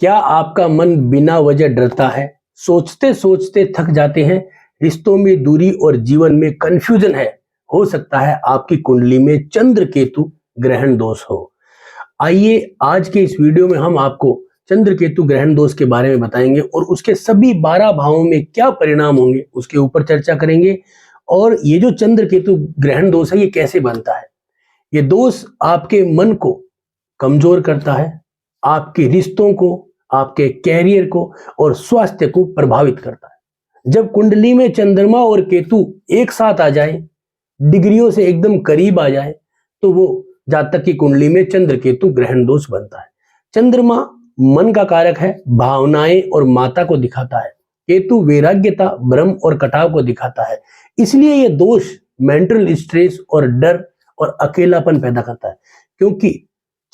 क्या आपका मन बिना वजह डरता है? सोचते सोचते थक जाते हैं? रिश्तों में दूरी और जीवन में कंफ्यूजन है? हो सकता है आपकी कुंडली में चंद्र केतु ग्रहण दोष हो। आइए आज के इस वीडियो में हम आपको चंद्र केतु ग्रहण दोष के बारे में बताएंगे और उसके सभी 12 भावों में क्या परिणाम होंगे उसके ऊपर चर्चा करेंगे। और ये जो चंद्र केतु ग्रहण दोष है ये कैसे बनता है? ये दोष आपके मन को कमजोर करता है, आपके रिश्तों को, आपके कैरियर को और स्वास्थ्य को प्रभावित करता है। जब कुंडली में चंद्रमा और केतु एक साथ आ जाए, डिग्रियों से एकदम करीब आ जाए, तो वो जातक की कुंडली में चंद्र केतु ग्रहण दोष बनता है। चंद्रमा मन का कारक है, भावनाएं और माता को दिखाता है। केतु वैराग्यता, भ्रम और कटाव को दिखाता है। इसलिए ये दोष मेंटल स्ट्रेस और डर और अकेलापन पैदा करता है, क्योंकि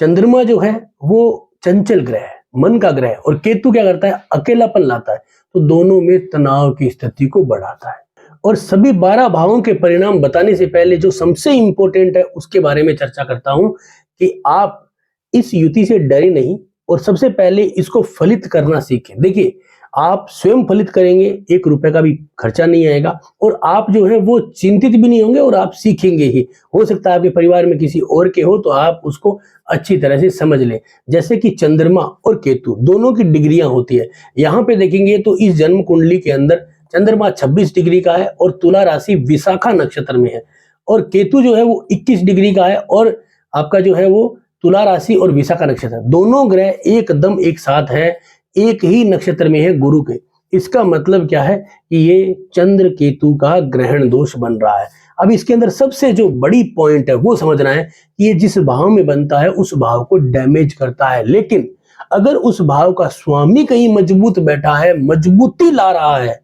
चंद्रमा जो है वो चंचल ग्रह है, मन का ग्रह है, और केतु क्या करता है? अकेलापन लाता है। तो दोनों में तनाव की स्थिति को बढ़ाता है। और सभी 12 भावों के परिणाम बताने से पहले जो सबसे इंपॉर्टेंट है उसके बारे में चर्चा करता हूं कि आप इस युति से डरे नहीं और सबसे पहले इसको फलित करना सीखें। देखिए, आप स्वयं फलित करेंगे, 1 रुपए का भी खर्चा नहीं आएगा और आप जो है वो चिंतित भी नहीं होंगे और आप सीखेंगे ही। हो सकता है आपके परिवार में किसी और के हो तो आप उसको अच्छी तरह से समझ लें। जैसे कि चंद्रमा और केतु दोनों की डिग्रियां होती है। यहाँ पे देखेंगे तो इस जन्म कुंडली के अंदर चंद्रमा 26 डिग्री का है और तुला राशि विशाखा नक्षत्र में है, और केतु जो है वो 21 डिग्री का है और आपका जो है वो तुला राशि और विशाखा नक्षत्र, दोनों ग्रह एकदम एक साथ है, एक ही नक्षत्र में है, गुरु के। इसका मतलब क्या है कि ये चंद्र केतु का ग्रहण दोष बन रहा है। अब इसके अंदर सबसे जो बड़ी पॉइंट है वो समझना है कि ये जिस भाव में बनता है उस भाव को डैमेज करता है। लेकिन अगर उस भाव का स्वामी कहीं मजबूत बैठा है, मजबूती ला रहा है,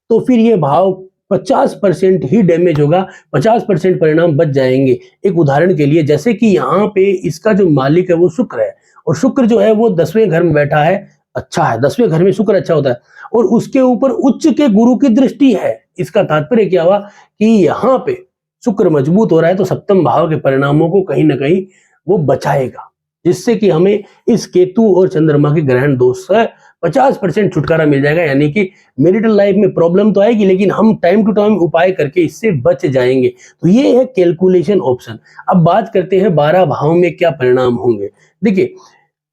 तो फिर ये भाव 50% ही डैमेज होगा, 50% परिणाम बच जाएंगे। एक उदाहरण के लिए, जैसे कि यहाँ पे इसका जो मालिक है वो शुक्र है, और शुक्र जो है वो 10वें घर में बैठा है, अच्छा है, 10वें घर में शुक्र अच्छा होता है, और उसके ऊपर उच्च के गुरु की दृष्टि है। इसका तात्पर्य क्या हुआ कि यहाँ पे शुक्र मजबूत हो रहा है, तो सप्तम भाव के परिणामों को कहीं ना कहीं वो बचाएगा, जिससे कि हमें इस केतु और चंद्रमा के ग्रहण दोष से 50% छुटकारा मिल जाएगा। यानी कि मैरिटल लाइफ में प्रॉब्लम तो आएगी, लेकिन हम टाइम टू टाइम उपाय करके इससे बच जाएंगे। तो ये है कैलकुलेशन ऑप्शन। अब बात करते हैं 12 भाव में क्या परिणाम होंगे। देखिए,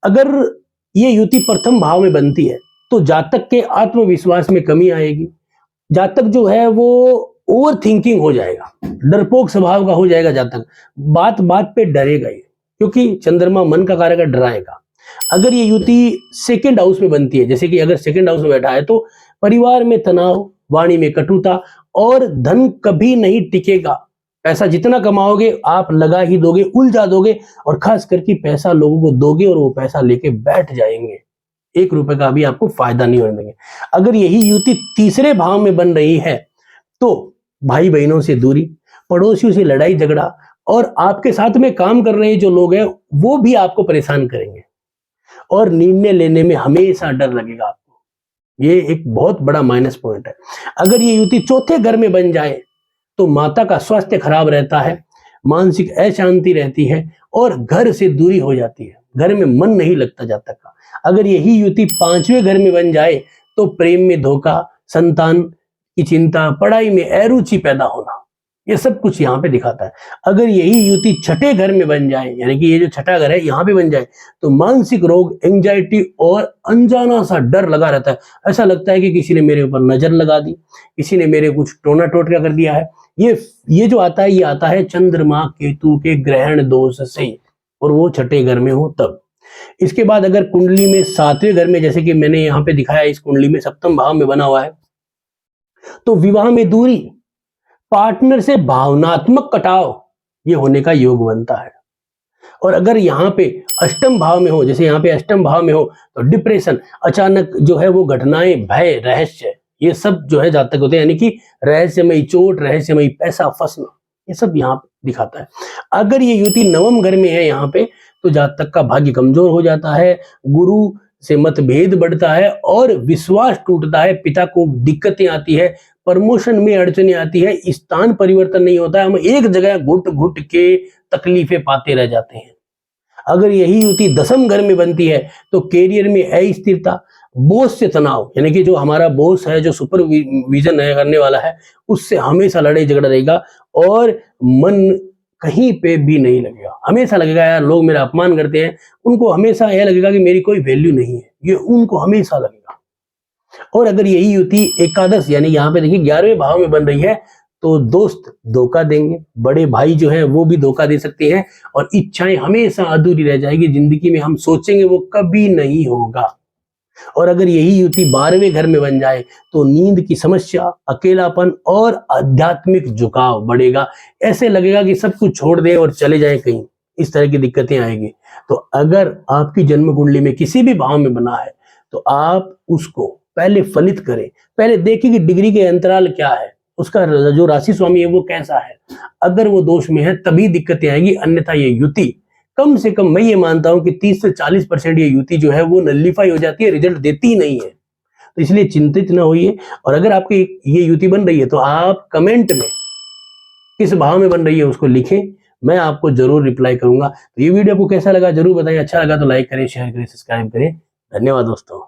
अगर ये युति प्रथम भाव में बनती है तो जातक के आत्मविश्वास में कमी आएगी। जातक जो है वो ओवर थिंकिंग हो जाएगा, डरपोक स्वभाव का हो जाएगा जातक, बात बात पे डरेगा ये, क्योंकि चंद्रमा मन का कारक है, डराएगा। अगर ये युति सेकंड हाउस में बनती है, जैसे कि अगर सेकंड हाउस में बैठा है, तो परिवार में तनाव, वाणी में कटुता और धन कभी नहीं टिकेगा। पैसा जितना कमाओगे आप लगा ही दोगे, उलझा दोगे, और खास करके पैसा लोगों को दोगे और वो पैसा लेके बैठ जाएंगे, 1 रुपए का भी आपको फायदा नहीं होने देंगे। अगर यही युति तीसरे भाव में बन रही है तो भाई बहनों से दूरी, पड़ोसियों से लड़ाई झगड़ा, और आपके साथ में काम कर रहे जो लोग हैं वो भी आपको परेशान करेंगे, और निर्णय लेने में हमेशा डर लगेगा आपको। ये एक बहुत बड़ा माइनस पॉइंट है। अगर ये युति चौथे घर में बन जाए तो माता का स्वास्थ्य खराब रहता है, मानसिक अशांति रहती है और घर से दूरी हो जाती है, घर में मन नहीं लगता जातक का। अगर यही युति 5वें घर में बन जाए तो प्रेम में धोखा, संतान की चिंता, पढ़ाई में अरुचि पैदा होना, ये सब कुछ यहाँ पे दिखाता है। अगर यही युति 6ठे घर में बन जाए, यानी कि ये जो 6ठा घर है यहाँ पे बन जाए, तो मानसिक रोग, एंजाइटी और अनजाना सा डर लगा रहता है। ऐसा लगता है कि किसी ने मेरे ऊपर नजर लगा दी, किसी ने मेरे कुछ टोना टोटका कर दिया है। ये जो आता है, ये आता है चंद्रमा केतु के ग्रहण दोष से, और वो 6ठे घर में हो तब। इसके बाद अगर कुंडली में 7वें घर में, जैसे कि मैंने यहाँ पे दिखाया, इस कुंडली में सप्तम भाव में बना हुआ है, तो विवाह में दूरी, पार्टनर से भावनात्मक कटाव, ये होने का योग बनता है। और अगर यहाँ पे अष्टम भाव में हो, जैसे यहाँ पे अष्टम भाव में हो, तो डिप्रेशन, अचानक जो है वो घटनाएं, भय, रहस्य, ये सब जो है जातक होते हैं। यानी कि रहस्यमयी चोट, रहस्यमयी पैसा फंसना, ये सब यहाँ पे दिखाता है। अगर ये युति 9वें घर में है यहाँ पे, तो जातक का भाग्य कमजोर हो जाता है, गुरु से मतभेद बढ़ता है और विश्वास टूटता है, पिता को दिक्कतें आती है, प्रमोशन में अड़चने आती है, स्थान परिवर्तन नहीं होता है, हम एक जगह घुट घुट के तकलीफें पाते रह जाते हैं। अगर यही युति दसम घर में बनती है तो कैरियर में अस्थिरता, बॉस से तनाव, यानी कि जो हमारा बॉस है, जो सुपरविजन है करने वाला है, उससे हमेशा लड़ाई झगड़ा रहेगा और मन कहीं पे भी नहीं लगेगा। हमेशा लगेगा यार लोग मेरा अपमान करते हैं, उनको हमेशा यह लगेगा कि मेरी कोई वैल्यू नहीं है, ये उनको हमेशा लगेगा। और अगर यही युति एकादश यानी यहाँ पे देखिए 11वें भाव में बन रही है तो दोस्त धोखा देंगे, बड़े भाई जो है वो भी धोखा दे सकते हैं और इच्छाएं हमेशा अधूरी रह जाएगी। जिंदगी में हम सोचेंगे वो कभी नहीं होगा। और अगर यही युति 12वें घर में बन जाए तो नींद की समस्या, अकेलापन और आध्यात्मिक झुकाव बढ़ेगा। ऐसे लगेगा कि सब कुछ छोड़ दें और चले जाएं कहीं, इस तरह की दिक्कतें आएंगी। तो अगर आपकी जन्म कुंडली में किसी भी भाव में बना है तो आप उसको पहले फलित करें, पहले देखें कि डिग्री के अंतराल क्या है, उसका जो राशि स्वामी है वो कैसा है। अगर वो दोष में है तभी दिक्कतें आएगी, अन्यथा ये युति कम से कम मैं ये मानता हूं कि 30 से 40% ये युति जो है वो नलिफाई हो जाती है, रिजल्ट देती ही नहीं है। तो इसलिए चिंतित ना होइए। और अगर आपकी ये युति बन रही है तो आप कमेंट में किस भाव में बन रही है उसको लिखें, मैं आपको जरूर रिप्लाई करूंगा। तो ये वीडियो आपको कैसा लगा जरूर बताएं। अच्छा लगा तो लाइक करें, शेयर करें, सब्सक्राइब करें। धन्यवाद दोस्तों।